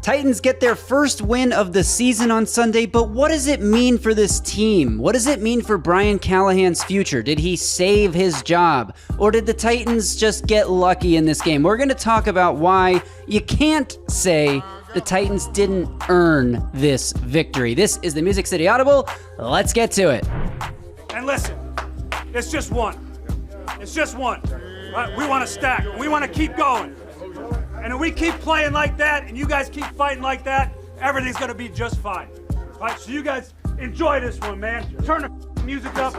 Titans get their first win of the season on Sunday, but what does it mean for this team? What does it mean for Brian Callahan's future? Did he save his job? Or did the Titans just get lucky in this game? We're going to talk about why you can't say the Titans didn't earn this victory. This is the Music City Audible. Let's get to it. And listen, it's just one. It's just one. Right? We want to stack. We want to keep going. And if we keep playing like that and you guys keep fighting like that, everything's going to be just fine. All right, so you guys enjoy this one, man. Turn the music up.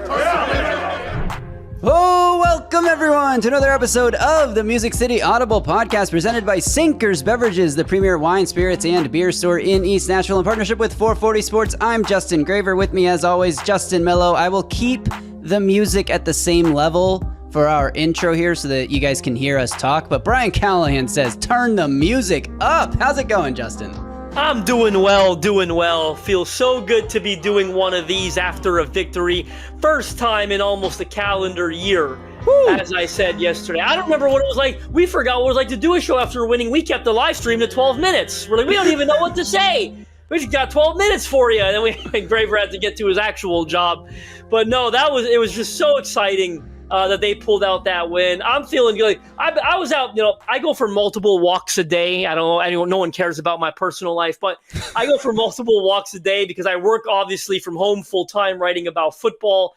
Oh, welcome everyone to another episode of the Music City Audible podcast presented by Sinkers Beverages, the premier wine, spirits, and beer store in East Nashville in partnership with 440 Sports. I'm Justin Graver. With me, as always, Justin Melo. I will keep the music at the same level for our intro here so that you guys can hear us talk. But Brian Callahan says, turn the music up. How's it going, Justin? I'm doing well. Feels so good to be doing one of these after a victory. First time in almost a calendar year. Woo. As I said yesterday. I don't remember what it was like. We forgot what it was like to do a show after a winning. We kept the live stream to 12 minutes. We're like, we don't even know what to say. We just got 12 minutes for you. And then Graver had to get to his actual job. But no, it was just so exciting that they pulled out that win. I'm feeling good. I was out, I go for multiple walks a day. I don't know, no one cares about my personal life, but I go for multiple walks a day because I work obviously from home full-time writing about football.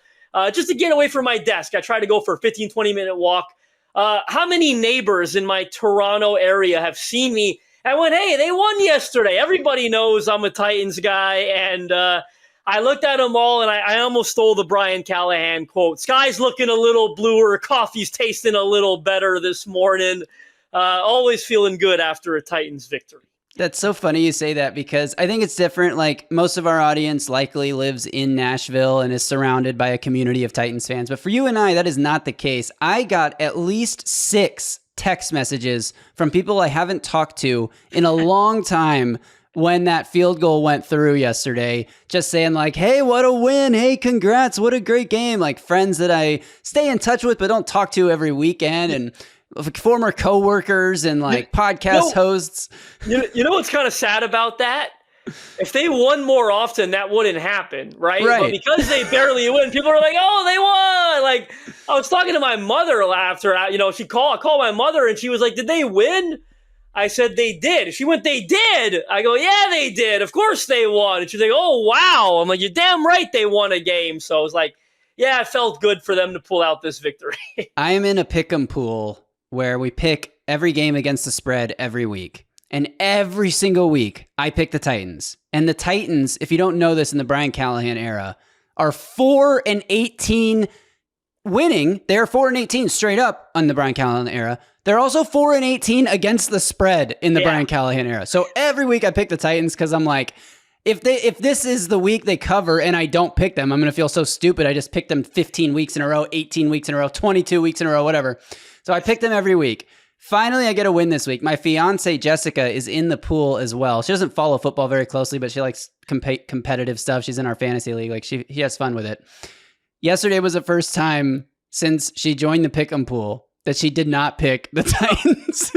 Just to get away from my desk, I try to go for a 15, 20-minute walk. How many neighbors in my Toronto area have seen me and went, hey, they won yesterday. Everybody knows I'm a Titans guy, and I looked at them all, and I almost stole the Brian Callahan quote. Sky's looking a little bluer. Coffee's tasting a little better this morning. Always feeling good after a Titans victory. That's so funny you say that because I think it's different. Like, most of our audience likely lives in Nashville and is surrounded by a community of Titans fans. But for you and I, that is not the case. I got at least 6 text messages from people I haven't talked to in a long time when that field goal went through yesterday, just saying like, hey, what a win. Hey, congrats. What a great game. Like, friends that I stay in touch with but don't talk to every weekend, and former coworkers and like podcast hosts. You know what's kind of sad about that? If they won more often, that wouldn't happen, right? But because they barely win, people are like, oh, they won. Like, I was talking to my mother after, I called my mother and she was like, did they win? I said, they did. She went, they did. I go, yeah, they did. Of course they won. And she's like, oh, wow. I'm like, you're damn right they won a game. So I was like, yeah, it felt good for them to pull out this victory. I am in a pick'em pool where we pick every game against the spread every week. And every single week, I pick the Titans. And the Titans, if you don't know this in the Brian Callahan era, are 4-18 winning. They're 4-18 straight up on the Brian Callahan era. They're also 4-18 against the spread in the Brian Callahan era. So every week I pick the Titans because I'm like, if this is the week they cover and I don't pick them, I'm going to feel so stupid. I just picked them 15 weeks in a row, 18 weeks in a row, 22 weeks in a row, whatever. So I pick them every week. Finally, I get a win this week. My fiance, Jessica, is in the pool as well. She doesn't follow football very closely, but she likes competitive stuff. She's in our fantasy league. Like, she has fun with it. Yesterday was the first time since she joined the pick'em pool that she did not pick the Titans.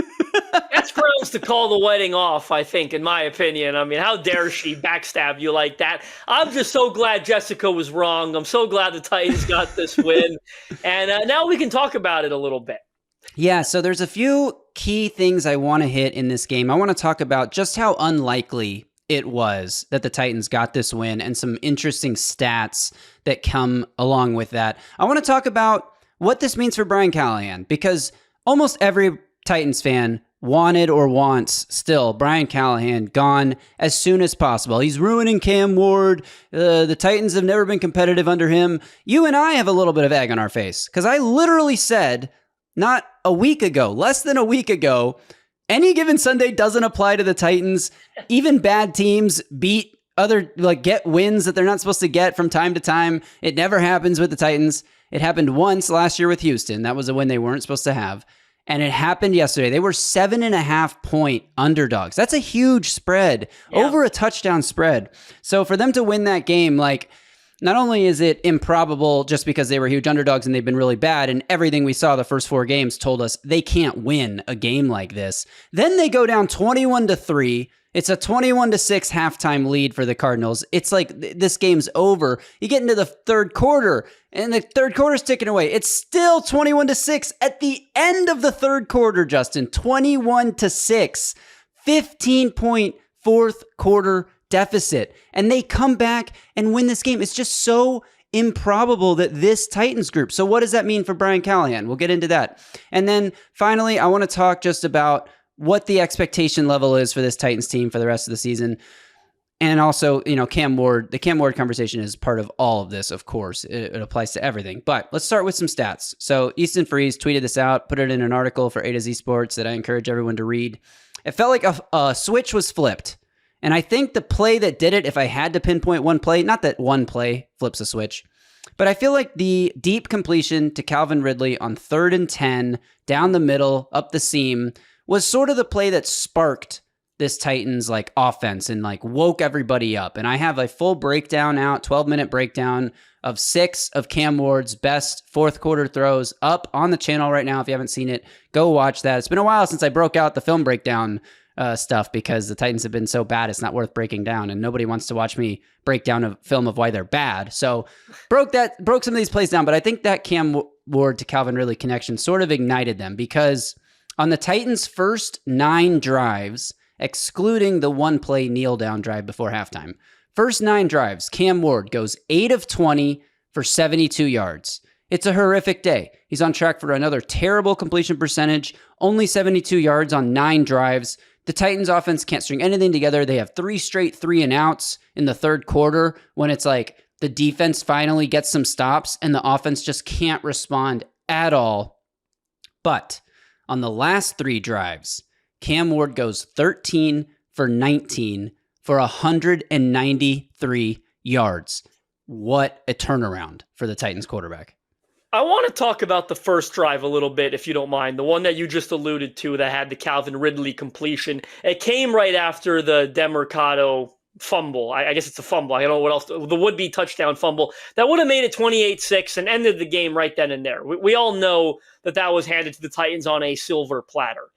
That's grounds to call the wedding off, I think, in my opinion. I mean, how dare she backstab you like that? I'm just so glad Jessica was wrong. I'm so glad the Titans got this win. And now we can talk about it a little bit. Yeah, so there's a few key things I want to hit in this game. I want to talk about just how unlikely it was that the Titans got this win and some interesting stats that come along with that. I want to talk about what this means for Brian Callahan, because almost every Titans fan wanted or wants still Brian Callahan gone as soon as possible. He's ruining Cam Ward. The Titans have never been competitive under him. You and I have a little bit of egg on our face because I literally said not a week ago, less than a week ago, any given Sunday doesn't apply to the Titans. Even bad teams beat get wins that they're not supposed to get from time to time. It never happens with the Titans. It happened once last year with Houston. That was a win they weren't supposed to have. And it happened yesterday. They were 7.5-point underdogs. That's a huge spread, over a touchdown spread. So for them to win that game, Not only is it improbable just because they were huge underdogs and they've been really bad, and everything we saw the first 4 games told us they can't win a game like this. Then they go down 21-3. It's a 21-6 halftime lead for the Cardinals. It's like this game's over. You get into the third quarter, and the third quarter's ticking away. It's still 21-6 at the end of the third quarter, Justin. 21-6. 15-point fourth quarter deficit. And they come back and win this game. It's just so improbable that this Titans group. So what does that mean for Brian Callahan? We'll get into that. And then finally, I want to talk just about what the expectation level is for this Titans team for the rest of the season. And also, Cam Ward, the Cam Ward conversation is part of all of this, of course. It applies to everything. But let's start with some stats. So Easton Freeze tweeted this out, put it in an article for A to Z Sports that I encourage everyone to read. It felt like a switch was flipped. And I think the play that did it, if I had to pinpoint one play, not that one play flips a switch, but I feel like the deep completion to Calvin Ridley on 3rd and 10, down the middle, up the seam, was sort of the play that sparked this Titans offense and woke everybody up. And I have a full breakdown out, 12-minute breakdown of 6 of Cam Ward's best fourth quarter throws up on the channel right now. If you haven't seen it, go watch that. It's been a while since I broke out the film breakdown stuff because the Titans have been so bad it's not worth breaking down, and nobody wants to watch me break down a film of why they're bad. So broke some of these plays down, but I think that Cam Ward to Calvin Ridley connection sort of ignited them, because on the Titans' first 9 drives, excluding the one play kneel down drive before halftime, first 9 drives, Cam Ward goes 8 of 20 for 72 yards. It's a horrific day. He's on track for another terrible completion percentage, only 72 yards on 9 drives. The Titans offense can't string anything together. They have 3 straight 3-and-outs in the third quarter when it's like the defense finally gets some stops and the offense just can't respond at all. But on the last 3 drives, Cam Ward goes 13 for 19 for 193 yards. What a turnaround for the Titans quarterback. I want to talk about the first drive a little bit, if you don't mind. The one that you just alluded to that had the Calvin Ridley completion. It came right after the DeMercado fumble. I guess it's a fumble. I don't know what else. The would-be touchdown fumble. That would have made it 28-6 and ended the game right then and there. We all know that was handed to the Titans on a silver platter.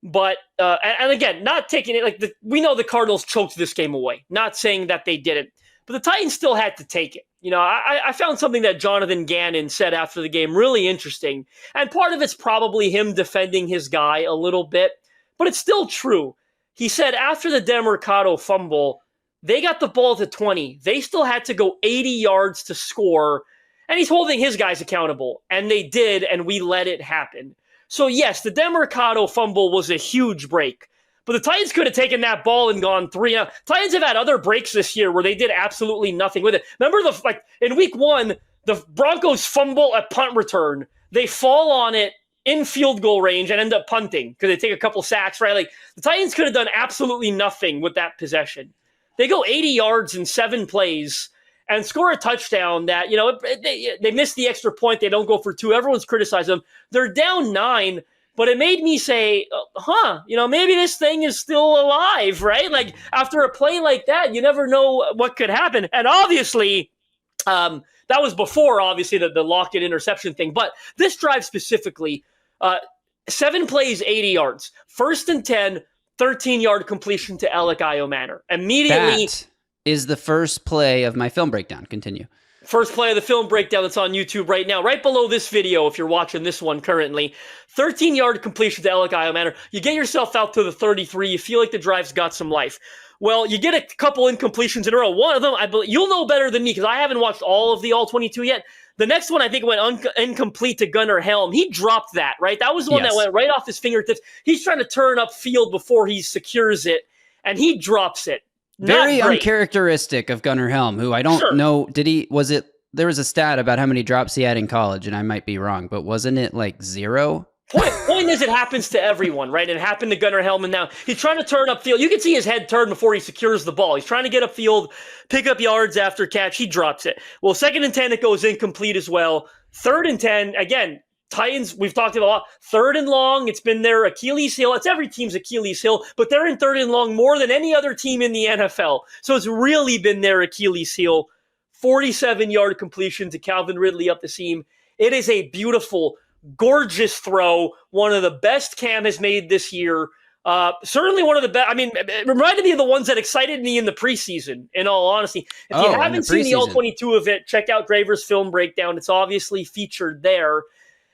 But, and again, not taking it, we know the Cardinals choked this game away. Not saying that they didn't. But the Titans still had to take it. I found something that Jonathan Gannon said after the game really interesting. And part of it's probably him defending his guy a little bit, but it's still true. He said after the DeMercado fumble, they got the ball to 20. They still had to go 80 yards to score, and he's holding his guys accountable. And they did, and we let it happen. So yes, the DeMercado fumble was a huge break. But the Titans could have taken that ball and gone 3-0. Titans have had other breaks this year where they did absolutely nothing with it. Remember in week 1, the Broncos fumble a punt return. They fall on it in field goal range and end up punting because they take a couple sacks, right? The Titans could have done absolutely nothing with that possession. They go 80 yards in 7 plays and score a touchdown that, they miss the extra point. They don't go for 2. Everyone's criticized them. They're down 9. But it made me say, maybe this thing is still alive, right? After a play like that, you never know what could happen. And obviously, that was before, obviously, the Lockett interception thing. But this drive specifically, 7 plays, 80 yards. 1st and 10, 13-yard completion to Alec Manor. Immediately. That is the first play of my film breakdown. Continue. First play of the film breakdown that's on YouTube right now, right below this video if you're watching this one currently. 13-yard completion to Alec Manor. You get yourself out to the 33. You feel like the drive's got some life. Well, you get a couple incompletions in a row. One of them, I believe, you'll know better than me because I haven't watched all of the all 22 yet. The next one, I think, went incomplete to Gunnar Helm. He dropped that, right? That was the one that went right off his fingertips. He's trying to turn up field before he secures it, and he drops it. Very uncharacteristic of Gunnar Helm, who I don't know. There was a stat about how many drops he had in college, and I might be wrong, but wasn't it 0? Point is, it happens to everyone, right? It happened to Gunnar Helm, and now he's trying to turn upfield. You can see his head turn before he secures the ball. He's trying to get upfield, pick up yards after catch. He drops it. Well, 2nd and 10, it goes incomplete as well. 3rd and 10, again, Titans, we've talked about a lot. 3rd and long, it's been their Achilles heel. It's every team's Achilles heel, but they're in 3rd and long more than any other team in the NFL. So it's really been their Achilles heel. 47-yard completion to Calvin Ridley up the seam. It is a beautiful, gorgeous throw. One of the best Cam has made this year. Certainly one of the best. I mean, it reminded me of the ones that excited me in the preseason, in all honesty. If you haven't seen the All-22 of it, check out Graver's film breakdown. It's obviously featured there.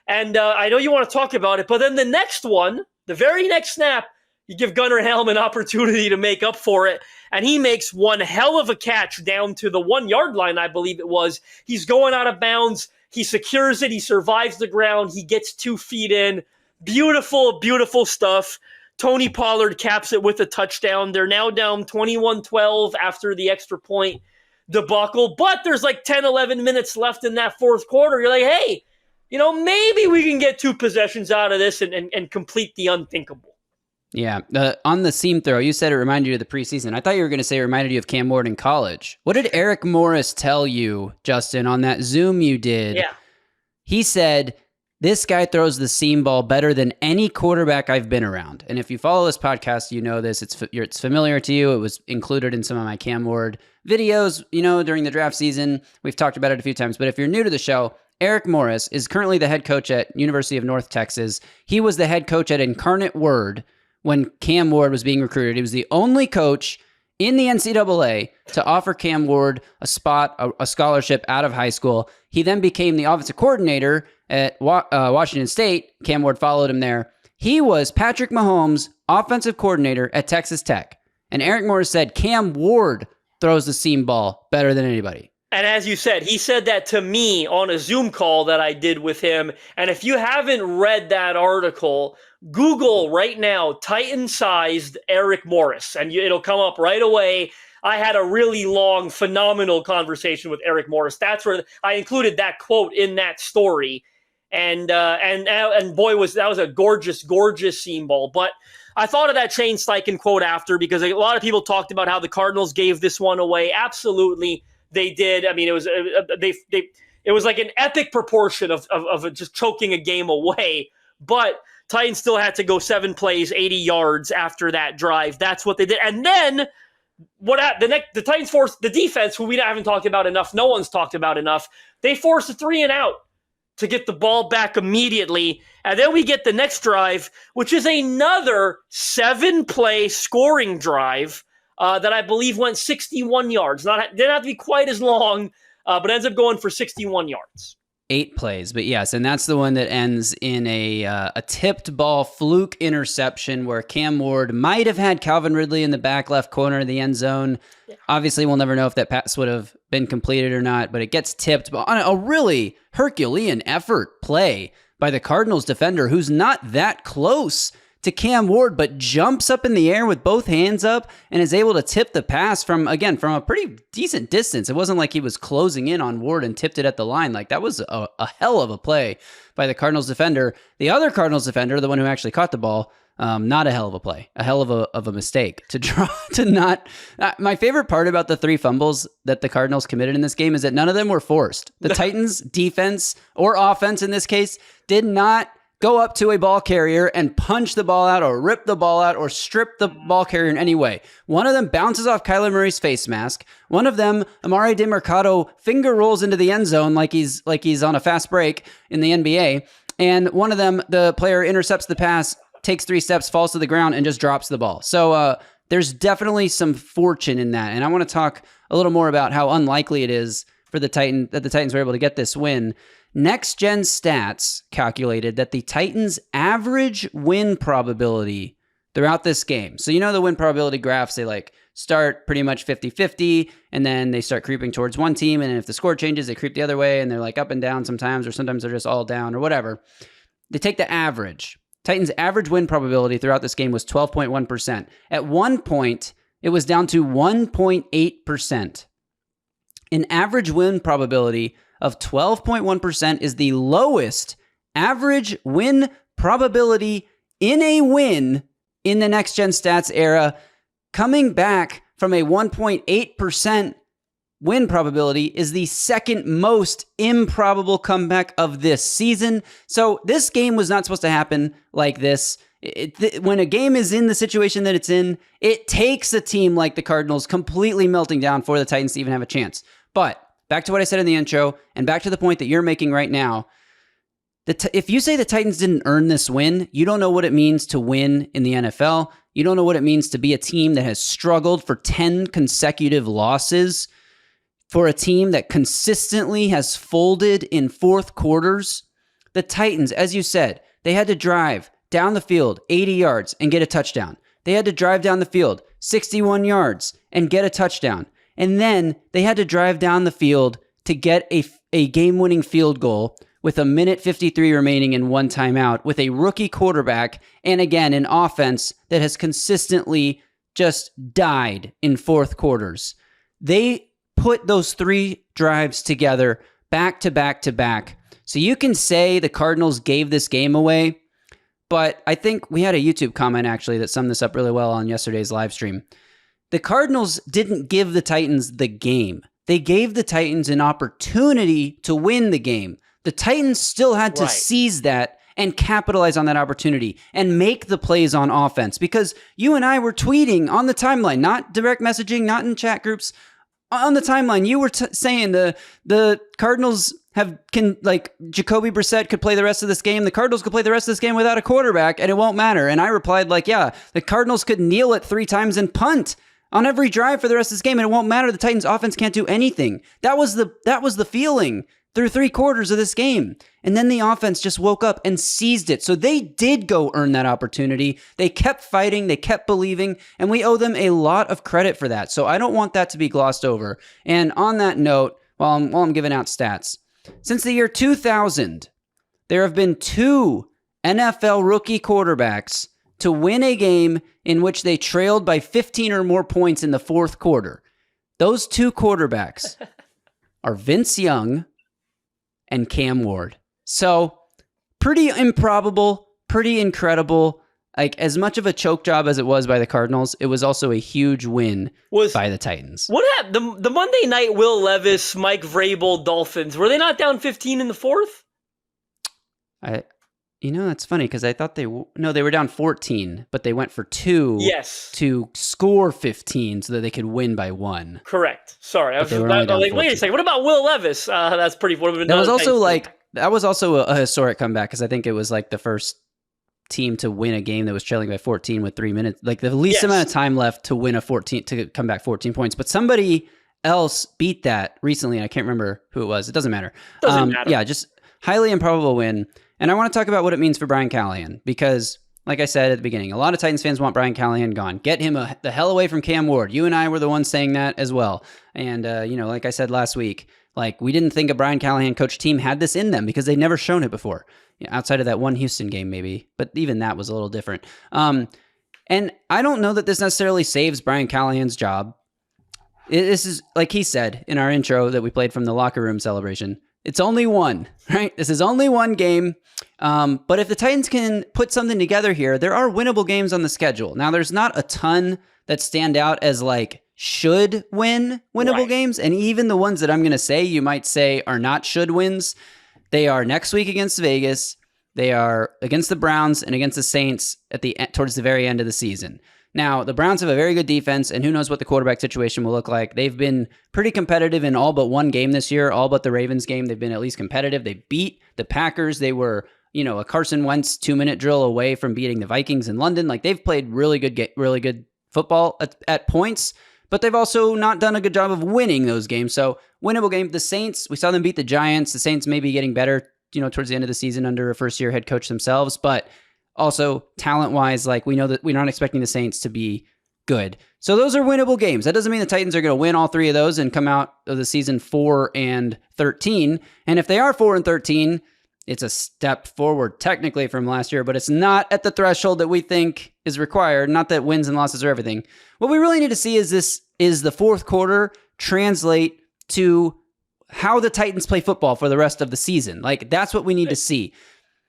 And I know you want to talk about it, but then the next one, the very next snap, you give Gunnar Helm an opportunity to make up for it, and he makes one hell of a catch down to the 1 yard line, I believe it was. He's going out of bounds. He secures it. He survives the ground. He gets 2 feet in. Beautiful, beautiful stuff. Tony Pollard caps it with a touchdown. They're now down 21-12 after the extra point debacle, but there's like 10, 11 minutes left in that fourth quarter. You're like, hey, maybe we can get 2 possessions out of this and complete the unthinkable. Yeah. On the seam throw, you said it reminded you of the preseason. I thought you were going to say it reminded you of Cam Ward in college. What did Eric Morris tell you, Justin, on that Zoom you did? Yeah. He said, this guy throws the seam ball better than any quarterback I've been around. And if you follow this podcast, you know this. It's familiar to you. It was included in some of my Cam Ward videos, during the draft season. We've talked about it a few times. But if you're new to the show, Eric Morris is currently the head coach at University of North Texas. He was the head coach at Incarnate Word when Cam Ward was being recruited. He was the only coach in the NCAA to offer Cam Ward a spot, a scholarship out of high school. He then became the offensive coordinator at Washington State. Cam Ward followed him there. He was Patrick Mahomes' offensive coordinator at Texas Tech. And Eric Morris said Cam Ward throws the seam ball better than anybody. And as you said, he said that to me on a Zoom call that I did with him. And if you haven't read that article, Google right now, Titan-sized Eric Morris, and it'll come up right away. I had a really long, phenomenal conversation with Eric Morris. That's where I included that quote in that story. And boy, that was a gorgeous, gorgeous seam ball. But I thought of that Shane Steichen quote after, because a lot of people talked about how the Cardinals gave this one away. Absolutely, they did. I mean, it was it was like an epic proportion of just choking a game away. But Titans still had to go 7 plays, 80 yards after that drive. That's what they did. And then the Titans forced the defense, who we haven't talked about enough. No one's talked about enough. They forced a 3 and out to get the ball back immediately. And then we get the next drive, which is another 7-play scoring drive that I believe went 61 yards. Didn't have to be quite as long, but ends up going for 61 yards. 8 plays, but yes, and that's the one that ends in a tipped ball fluke interception where Cam Ward might have had Calvin Ridley in the back left corner of the end zone. Yeah. Obviously, we'll never know if that pass would have been completed or not, but it gets tipped on a really Herculean effort play by the Cardinals defender, who's not that close to Cam Ward, but jumps up in the air with both hands up and is able to tip the pass from a pretty decent distance. It wasn't like he was closing in on Ward and tipped it at the line. Like, that was a hell of a play by the Cardinals defender. The other Cardinals defender, the one who actually caught the ball, not a hell of a play, a hell of a mistake to not. My favorite part about the 3 fumbles that the Cardinals committed in this game is that none of them were forced. The Titans defense, or offense in this case, did not go up to a ball carrier and punch the ball out or rip the ball out or strip the ball carrier in any way. One of them bounces off Kyler Murray's face mask. One of them, Amari DeMercado, finger rolls into the end zone like he's on a fast break in the NBA. And one of them, the player intercepts the pass, takes 3 steps, falls to the ground, and just drops the ball. So there's definitely some fortune in that. And I want to talk a little more about how unlikely it is for the Titans were able to get this win. Next Gen Stats calculated that the Titans' average win probability throughout this game. So the win probability graphs, they start pretty much 50-50, and then they start creeping towards one team, and if the score changes, they creep the other way, and they're up and down sometimes, or sometimes they're just all down or whatever. They take the average. Titans' average win probability throughout this game was 12.1%. At one point, it was down to 1.8%. An average win probability of 12.1% is the lowest average win probability in a win in the Next Gen Stats era, coming back from a 1.8% win probability is the second most improbable comeback of this season. So this game was not supposed to happen like this. When a game is in the situation that it's in, it takes a team like the Cardinals completely melting down for the Titans to even have a chance. But back to what I said in the intro, and back to the point that you're making right now, if you say the Titans didn't earn this win, you don't know what it means to win in the NFL. You don't know what it means to be a team that has struggled for 10 consecutive losses, for a team that consistently has folded in fourth quarters. The Titans, as you said, they had to drive down the field 80 yards and get a touchdown. They had to drive down the field 61 yards and get a touchdown. And then they had to drive down the field to get a game-winning field goal with a minute 53 remaining and one timeout, with a rookie quarterback, and again, an offense that has consistently just died in fourth quarters. They put those 3 drives together back to back to back. So you can say the Cardinals gave this game away, but I think we had a YouTube comment actually that summed this up really well on yesterday's live stream. The Cardinals didn't give the Titans the game. They gave the Titans an opportunity to win the game. The Titans still had to seize that and capitalize on that opportunity and make the plays on offense, because you and I were tweeting on the timeline, not direct messaging, not in chat groups. On the timeline, you were saying the Cardinals Jacoby Brissett could play the rest of this game. The Cardinals could play the rest of this game without a quarterback, and it won't matter. And I replied the Cardinals could kneel it 3 times and punt on every drive for the rest of this game, and it won't matter. The Titans offense can't do anything. That was the feeling through 3 quarters of this game. And then the offense just woke up and seized it. So they did go earn that opportunity. They kept fighting. They kept believing. And we owe them a lot of credit for that. So I don't want that to be glossed over. And on that note, while I'm giving out stats, since the year 2000, there have been 2 NFL rookie quarterbacks to win a game in which they trailed by 15 or more points in the fourth quarter. Those 2 quarterbacks are Vince Young and Cam Ward. So pretty improbable, pretty incredible. Like, as much of a choke job as it was by the Cardinals, it was also a huge win by the Titans. What happened? The Monday night Will Levis, Mike Vrabel Dolphins, were they not down 15 in the fourth? That's funny, because I thought they were down 14, but they went for 2 to score 15 so that they could win by 1. Correct. Sorry. I was like, wait a second. What about Will Levis? That's pretty... That was also a historic comeback, because I think it was like the first team to win a game that was trailing by 14 with 3 minutes, like the least amount of time left to win to come back 14 points. But somebody else beat that recently, and I can't remember who it was. It doesn't matter. Yeah, just highly improbable win. And I want to talk about what it means for Brian Callahan, because, like I said at the beginning, a lot of Titans fans want Brian Callahan gone. Get him the hell away from Cam Ward. You and I were the ones saying that as well. And, like I said last week, we didn't think a Brian Callahan coach team had this in them, because they'd never shown it before. Outside of that one Houston game, maybe. But even that was a little different. And I don't know that this necessarily saves Brian Callahan's job. This is, like he said in our intro that we played from the locker room celebration, it's only one, right? This is only one game. But if the Titans can put something together here, there are winnable games on the schedule. Now, there's not a ton that stand out as should win winnable games. And even the ones that I'm going to say, you might say are not should wins. They are next week against Vegas. They are against the Browns and against the Saints towards the very end of the season. Now, the Browns have a very good defense, and who knows what the quarterback situation will look like. They've been pretty competitive in all but one game this year, all but the Ravens game. They've been at least competitive. They beat the Packers. They were, a Carson Wentz 2-minute drill away from beating the Vikings in London. They've played really good football at points, but they've also not done a good job of winning those games. So, winnable game. The Saints, we saw them beat the Giants. The Saints may be getting better, towards the end of the season under a first-year head coach themselves, but also, talent-wise, we know that we're not expecting the Saints to be good. So those are winnable games. That doesn't mean the Titans are going to win all 3 of those and come out of the season 4-13. And if they are 4-13, it's a step forward technically from last year, but it's not at the threshold that we think is required. Not that wins and losses are everything. What we really need to see is the fourth quarter translate to how the Titans play football for the rest of the season. That's what we need to see.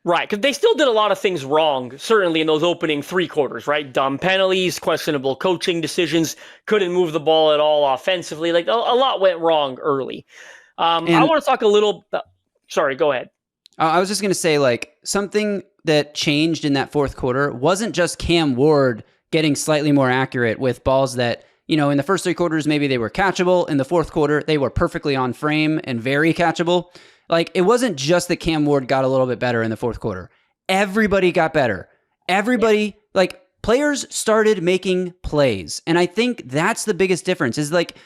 Right, because they still did a lot of things wrong, certainly in those opening 3 quarters, right? Dumb penalties, questionable coaching decisions, couldn't move the ball at all offensively. A lot went wrong early. I want to talk a little... sorry, go ahead. I was just going to say, something that changed in that fourth quarter wasn't just Cam Ward getting slightly more accurate with balls that in the first 3 quarters, maybe they were catchable. In the fourth quarter, they were perfectly on frame and very catchable. Like, it wasn't just that Cam Ward got a little bit better in the fourth quarter. Everybody got better. Everybody, like, players started making plays. And I think that's the biggest difference is, like,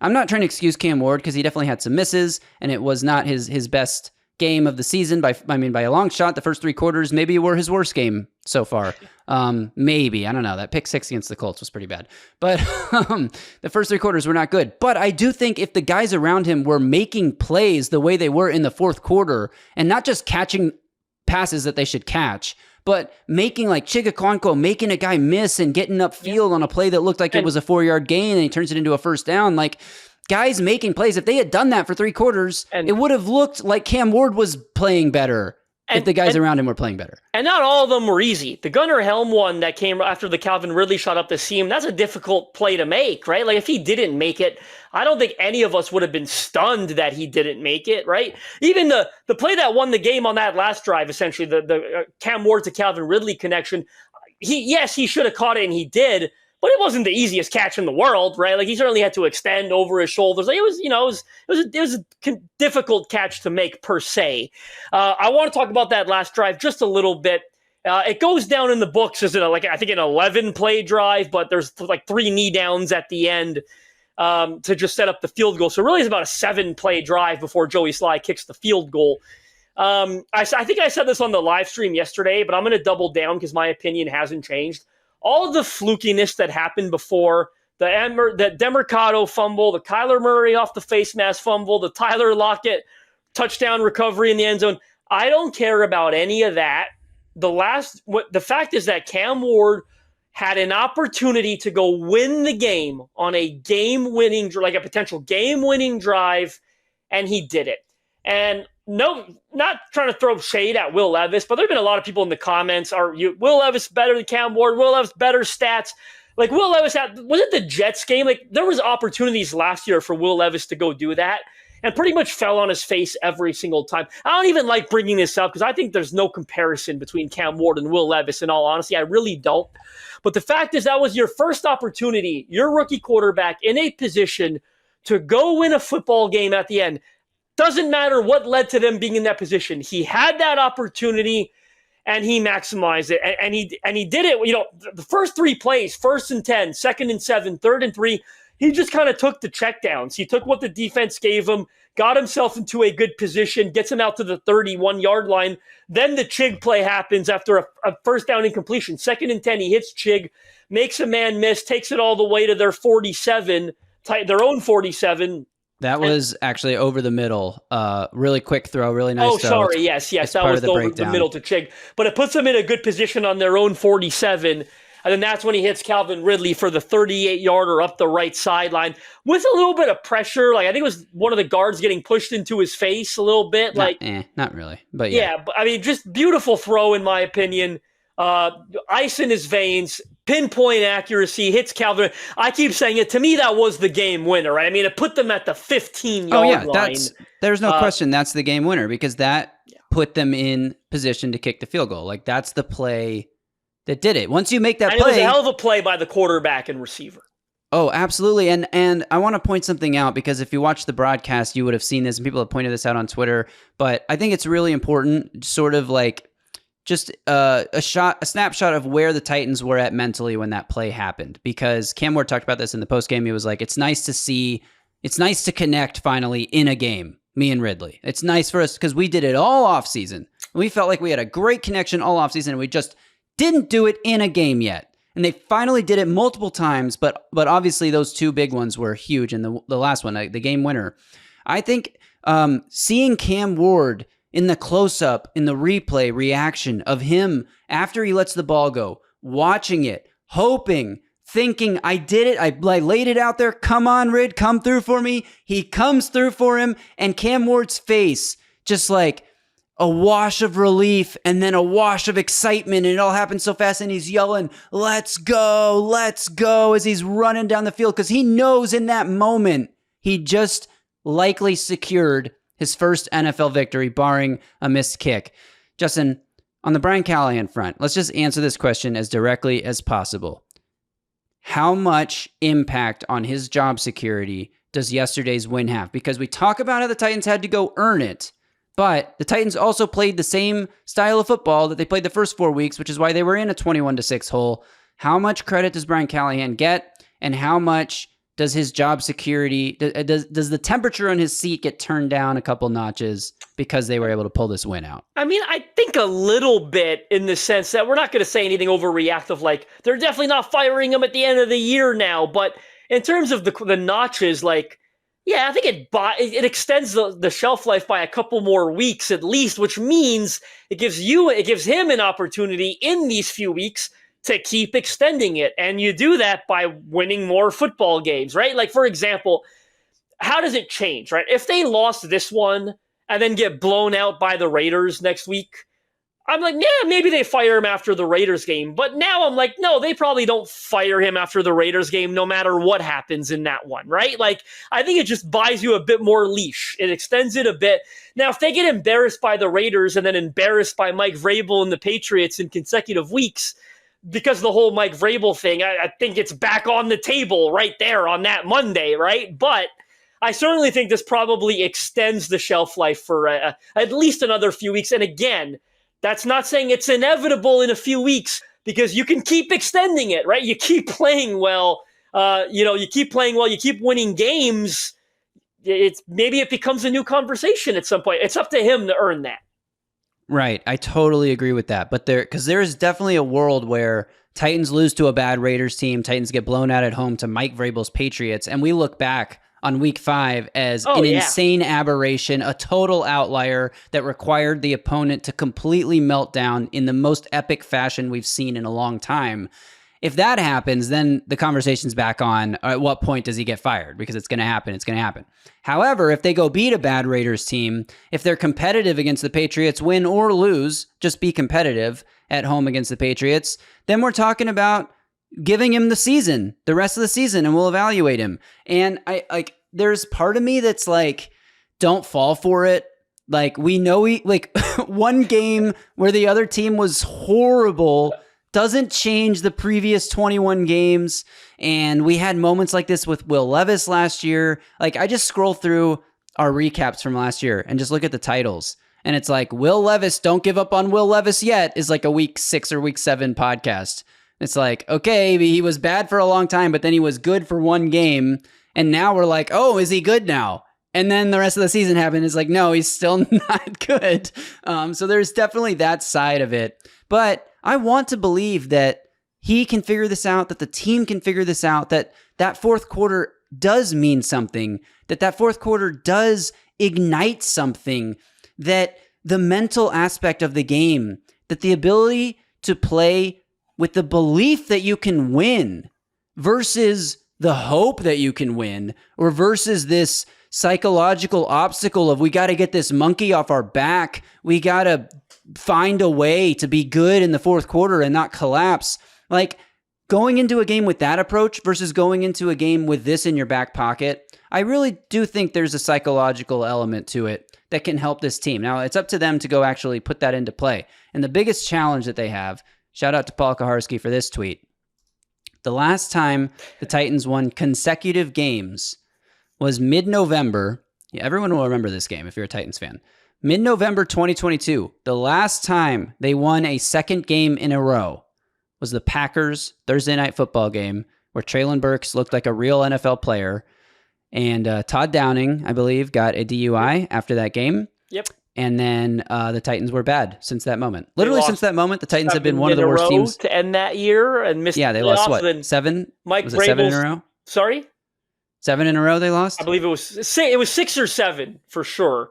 I'm not trying to excuse Cam Ward because he definitely had some misses and it was not his best game of the season by a long shot. The first 3 quarters maybe were his worst game so far. Maybe, I don't know. That pick 6 against the Colts was pretty bad, but the first 3 quarters were not good. But I do think if the guys around him were making plays the way they were in the fourth quarter and not just catching passes that they should catch, but making like Chigaquanko, making a guy miss and getting upfield on a play that looked like it was a 4-yard gain and he turns it into a first down, like guys making plays. If they had done that for 3 quarters, it would have looked like Cam Ward was playing better if the guys around him were playing better. And not all of them were easy. The Gunnar Helm one that came after the Calvin Ridley shot up the seam, that's a difficult play to make, right? Like if he didn't make it, I don't think any of us would have been stunned that he didn't make it, right? Even the play that won the game on that last drive, essentially, the Cam Ward to Calvin Ridley connection, he should have caught it and he did, but it wasn't the easiest catch in the world, right? Like he certainly had to extend over his shoulders. Like it was a difficult catch to make per se. I want to talk about that last drive just a little bit. It goes down in the books as I think an 11-play drive, but there's like 3 knee downs at the end to just set up the field goal. So really it's about a 7-play drive before Joey Sly kicks the field goal. I think I said this on the live stream yesterday, but I'm going to double down because my opinion hasn't changed. All the flukiness that happened before, the Demercado fumble, the Kyler Murray off the face mask fumble, the Tyler Lockett touchdown recovery in the end zone, I don't care about any of that. The fact is that Cam Ward had an opportunity to go win the game on a game-winning, like a potential game-winning drive, and he did it. And no, not trying to throw shade at Will Levis, but there have been a lot of people in the comments, Will Levis better than Cam Ward? Will Levis better stats? Like Will Levis was it the Jets game? Like there was opportunities last year for Will Levis to go do that and pretty much fell on his face every single time. I don't even like bringing this up because I think there's no comparison between Cam Ward and Will Levis in all honesty. I really don't. But the fact is that was your first opportunity, your rookie quarterback in a position to go win a football game at the end. Doesn't matter what led to them being in that position. He had that opportunity, and he maximized it. And he did it. The first 3 plays, 1st and 10, 2nd and 7, 3rd and 3, he just kind of took the checkdowns. He took what the defense gave him, got himself into a good position, gets him out to the 31-yard line. Then the Chig play happens after a first down incompletion. 2nd and 10, he hits Chig, makes a man miss, takes it all the way to their 47, their own 47. That was actually over the middle. Really quick throw, really nice throw. Oh, sorry. Yes. That was over the middle to Chig. But it puts them in a good position on their own 47. And then that's when he hits Calvin Ridley for the 38-yarder up the right sideline with a little bit of pressure. Like I think it was one of the guards getting pushed into his face a little bit. Not really. But yeah. But I mean, just beautiful throw in my opinion. Ice in his veins, pinpoint accuracy, hits Calvin. I keep saying it. To me, that was the game winner, right? I mean, it put them at the 15-yard line. There's no question that's the game winner because that put them in position to kick the field goal. Like, that's the play that did it. Once you make that play... it was a hell of a play by the quarterback and receiver. Oh, absolutely. And I want to point something out because if you watch the broadcast, you would have seen this and people have pointed this out on Twitter. But I think it's really important, sort of like just a snapshot of where the Titans were at mentally when that play happened. Because Cam Ward talked about this in the postgame. He was like, it's nice to connect finally in a game, me and Ridley. It's nice for us because we did it all offseason. We felt like we had a great connection all offseason and we just didn't do it in a game yet. And they finally did it multiple times, but obviously those 2 big ones were huge. And the last one, the game winner. I think seeing Cam Ward in the close-up, in the replay reaction of him after he lets the ball go, watching it, hoping, thinking, I did it, I laid it out there, come on, Rid, come through for me. He comes through for him, and Cam Ward's face, just like a wash of relief and then a wash of excitement, and it all happened so fast, and he's yelling, let's go, as he's running down the field, because he knows in that moment he just likely secured his first NFL victory, barring a missed kick. Justin, on the Brian Callahan front, let's just answer this question as directly as possible. how much impact on his job security does yesterday's win have? Because we talk about how the Titans had to go earn it, but the Titans also played the same style of football that they played the first 4 weeks, which is why they were in a 21-6 hole. How much credit does Brian Callahan get, and how much does his job security, does the temperature on his seat get turned down a couple notches because they were able to pull this win out? I mean, I think a little bit in the sense that we're not going to say anything overreactive, like they're definitely not firing him at the end of the year now. But in terms of the notches, like, yeah, I think it extends the shelf life by a couple more weeks at least, which means it gives him an opportunity in these few weeks to keep extending it. And you do that by winning more football games, right? Like, for example, how does it change, right? If they lost this one and then get blown out by the Raiders next week, I'm like, yeah, maybe they fire him after the Raiders game. But now I'm like, no, they probably don't fire him after the Raiders game no matter what happens in that one, right? Like, I think it just buys you a bit more leash. It extends it a bit. Now, if they get embarrassed by the Raiders and then embarrassed by Mike Vrabel and the Patriots in consecutive weeks, because the whole Mike Vrabel thing, I think it's back on the table right there on that Monday, right? But I certainly think this probably extends the shelf life for at least another few weeks. And again, that's not saying it's inevitable in a few weeks, because you can keep extending it, right? You keep playing well, you keep winning games. Maybe it becomes a new conversation at some point. It's up to him to earn that. Right. I totally agree with that. But there is definitely a world where Titans lose to a bad Raiders team, Titans get blown out at home to Mike Vrabel's Patriots, and we look back on week 5 as insane aberration, a total outlier that required the opponent to completely melt down in the most epic fashion we've seen in a long time. If that happens, then the conversation's back on at what point does he get fired? Because it's going to happen. It's going to happen. However, if they go beat a bad Raiders team, if they're competitive against the Patriots, win or lose, just be competitive at home against the Patriots, then we're talking about giving him the rest of the season, and we'll evaluate him. And there's part of me that's like, don't fall for it. Like, we know one game where the other team was horrible doesn't change the previous 21 games. And we had moments like this with Will Levis last year. Like, I just scroll through our recaps from last year and just look at the titles. And it's like, Will Levis, don't give up on Will Levis yet, is like a week 6 or week 7 podcast. It's like, okay, he was bad for a long time, but then he was good for one game. And now we're like, oh, is he good now? And then the rest of the season happened. It's like, no, he's still not good. So there's definitely that side of it. But I want to believe that he can figure this out, that the team can figure this out, that fourth quarter does mean something, that fourth quarter does ignite something, that the mental aspect of the game, that the ability to play with the belief that you can win versus the hope that you can win, or versus this psychological obstacle of, we got to get this monkey off our back. We got to find a way to be good in the fourth quarter and not collapse. Like, going into a game with that approach versus going into a game with this in your back pocket, I really do think there's a psychological element to it that can help this team. Now, it's up to them to go actually put that into play. And the biggest challenge that they have, shout out to Paul Kaharski for this tweet, the last time the Titans won consecutive games was mid-November. Yeah, everyone will remember this game if you're a Titans fan. Mid-November 2022, the last time they won a second game in a row was the Packers Thursday Night Football game, where Treylon Burks looked like a real NFL player. And Todd Downing, I believe, got a DUI after that game. Yep. And then the Titans were bad since that moment. Literally since that moment, the Titans have been one of the worst teams to end that year and missed. Yeah, they lost what? 7? Mike was it 7 in a row? Sorry, 7 in a row they lost. I believe it was 6 or 7 for sure.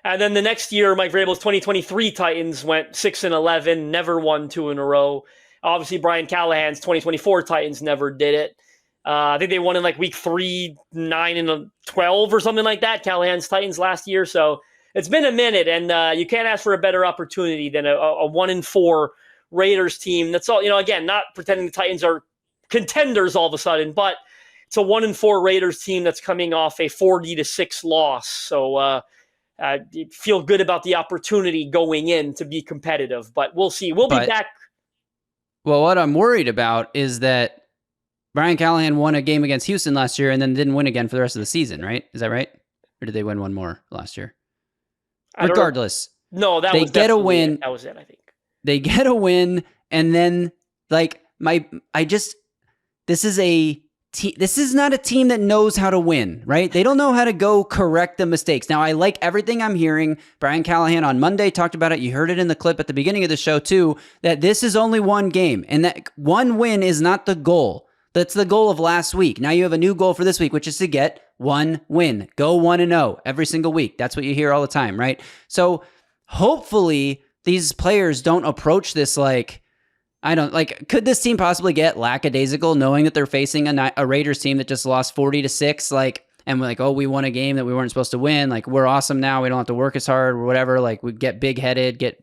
And then the next year, Mike Vrabel's 2023 Titans went 6-11, never won 2 in a row. Obviously, Brian Callahan's 2024 Titans never did it. I think they won in like week 3, 9-12 or something like that. Callahan's Titans last year. So it's been a minute, and you can't ask for a better opportunity than a 1-4 Raiders team. That's all. Again, not pretending the Titans are contenders all of a sudden, but it's a 1-4 Raiders team that's coming off a 40-6 loss. So feel good about the opportunity going in to be competitive, but we'll see. We'll be back. Well, what I'm worried about is that Brian Callahan won a game against Houston last year and then didn't win again for the rest of the season, right? Is that right? Or did they win one more last year? Regardless. No, they get a win. That was it, I think. They get a win, and then this is not a team that knows how to win, right? They don't know how to go correct the mistakes. Now, I like everything I'm hearing. Brian Callahan on Monday talked about it. You heard it in the clip at the beginning of the show too, that this is only one game and that one win is not the goal. That's the goal of last week. Now you have a new goal for this week, which is to get one win. Go 1-0 every single week. That's what you hear all the time, right? So hopefully these players don't approach this could this team possibly get lackadaisical knowing that they're facing a Raiders team that just lost 40-6, and we're like, oh, we won a game that we weren't supposed to win. Like, we're awesome now. We don't have to work as hard or whatever. Like, we get big-headed, get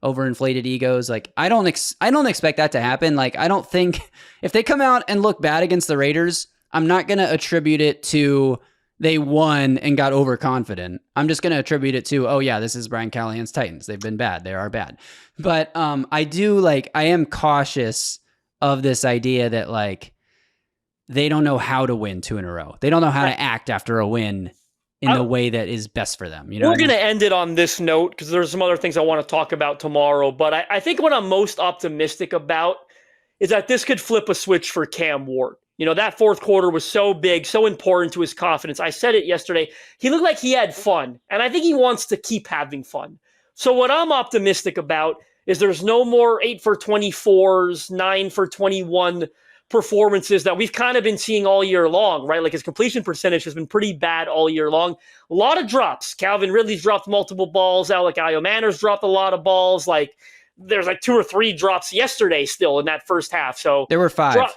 overinflated egos. Like, I don't expect that to happen. Like, I don't think if they come out and look bad against the Raiders, I'm not going to attribute it to they won and got overconfident. I'm just going to attribute it to, oh yeah, this is Brian Callahan's Titans. They've been bad. They are bad. But I am cautious of this idea that they don't know how to win 2 in a row. They don't know how to act after a win in the way that is best for them. You know, we're going to end it on this note because there's some other things I want to talk about tomorrow. But I think what I'm most optimistic about is that this could flip a switch for Cam Ward. You know, that fourth quarter was so big, so important to his confidence. I said it yesterday. He looked like he had fun, and I think he wants to keep having fun. So what I'm optimistic about is there's no more 8 for 24s, 9 for 21 performances that we've kind of been seeing all year long, right? Like his completion percentage has been pretty bad all year long. A lot of drops. Calvin Ridley's dropped multiple balls. Alec Iomaner's dropped a lot of balls. There's 2 or 3 drops yesterday still in that first half. So there were 5.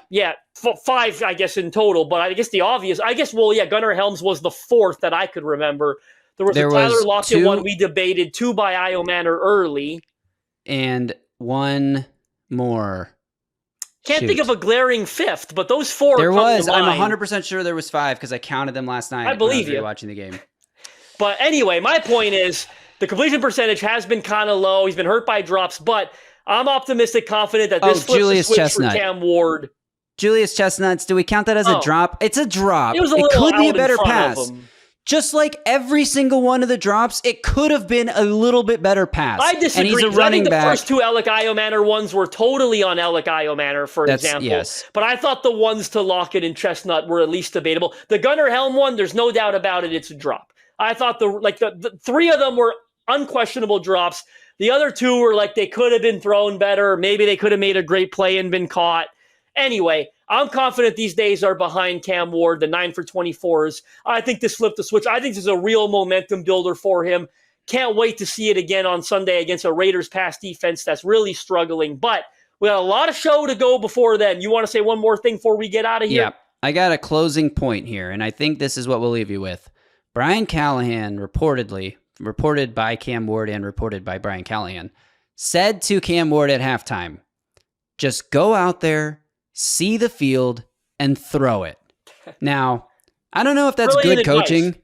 5, I guess, in total. But I guess Gunnar Helms was the 4th that I could remember. There was a Tyler Lockett one we debated, 2 by Iomaner early. And one more. Can't think of a glaring 5th, but those 4 there was. I'm 100% sure there was 5 because I counted them last night. I believe you. Watching the game. But anyway, my point is the completion percentage has been kind of low. He's been hurt by drops, but I'm optimistic, confident that this flips the switch Chestnut. for Cam Ward. Julius Chestnuts, do we count that as a drop? It's a drop. It could be a better pass. Just like every single one of the drops, it could have been a little bit better pass. I disagree. And he's a running back. The first 2 Alec Iomaner ones were totally on Alec Iomaner, for example. Yes. But I thought the ones to Lockett and Chestnut were at least debatable. The Gunnar Helm one, there's no doubt about it, it's a drop. I thought the 3 of them were unquestionable drops. The other 2 were they could have been thrown better. Maybe they could have made a great play and been caught. Anyway, I'm confident these days are behind Cam Ward, the 9 for 24s. I think this flipped the switch. I think this is a real momentum builder for him. Can't wait to see it again on Sunday against a Raiders pass defense that's really struggling. But we got a lot of show to go before then. You want to say one more thing before we get out of here? Yeah, I got a closing point here, and I think this is what we'll leave you with. Brian Callahan reported by Cam Ward and reported by Brian Callahan, said to Cam Ward at halftime, just go out there, see the field, and throw it. Now, I don't know if that's good coaching.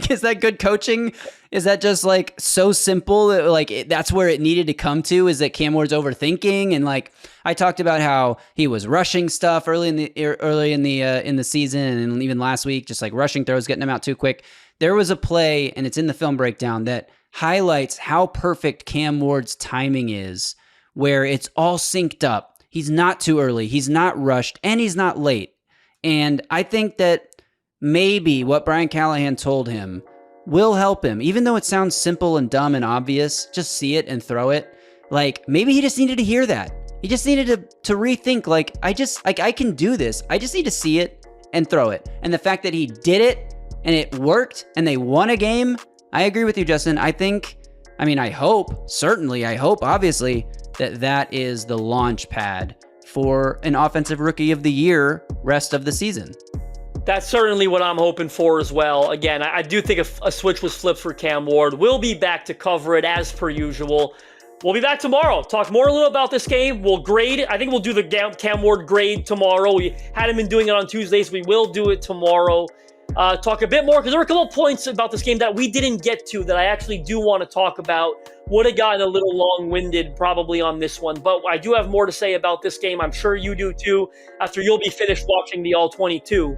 Is that good coaching? Is that just so simple that that's where it needed to come to, is that Cam Ward's overthinking? And I talked about how he was rushing stuff early in the season, and even last week, just rushing throws, getting them out too quick. There was a play, and it's in the film breakdown, that highlights how perfect Cam Ward's timing is, where it's all synced up. He's not too early, he's not rushed, and he's not late. And I think that maybe what Brian Callahan told him will help him, even though it sounds simple and dumb and obvious. Just see it and throw it. Maybe he just needed to hear that. He just needed to rethink, I can do this. I just need to see it and throw it. And the fact that he did it and it worked and they won a game, I agree with you, Justin. I hope, obviously, that is the launch pad for an offensive rookie of the year rest of the season. That's certainly what I'm hoping for as well. Again, I do think a switch was flipped for Cam Ward. We'll be back to cover it as per usual. We'll be back tomorrow. Talk more a little about this game. We'll grade it. I think we'll do the Cam Ward grade tomorrow. We hadn't been doing it on Tuesdays. We will do it tomorrow. talk a bit more, because there were a couple of points about this game that we didn't get to that I actually do want to talk about. Would have gotten a little long-winded probably on this one, but I do have more to say about this game. I'm sure you do too, after you'll be finished watching the All-22.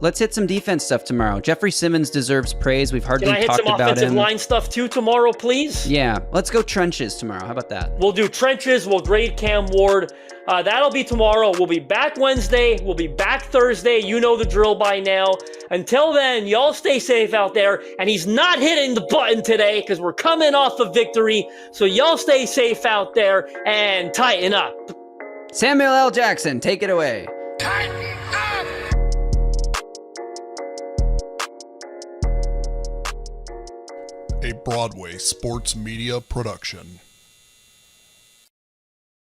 Let's hit some defense stuff tomorrow. Jeffrey Simmons deserves praise. We've hardly talked about him. Can I hit some offensive line stuff too tomorrow, please? Yeah, let's go trenches tomorrow. How about that? We'll do trenches. We'll grade Cam Ward. That'll be tomorrow. We'll be back Wednesday. We'll be back Thursday. You know the drill by now. Until then, y'all stay safe out there. And he's not hitting the button today because we're coming off a victory. So y'all stay safe out there and tighten up. Samuel L. Jackson, take it away. Tighten up! A Broadway sports media production.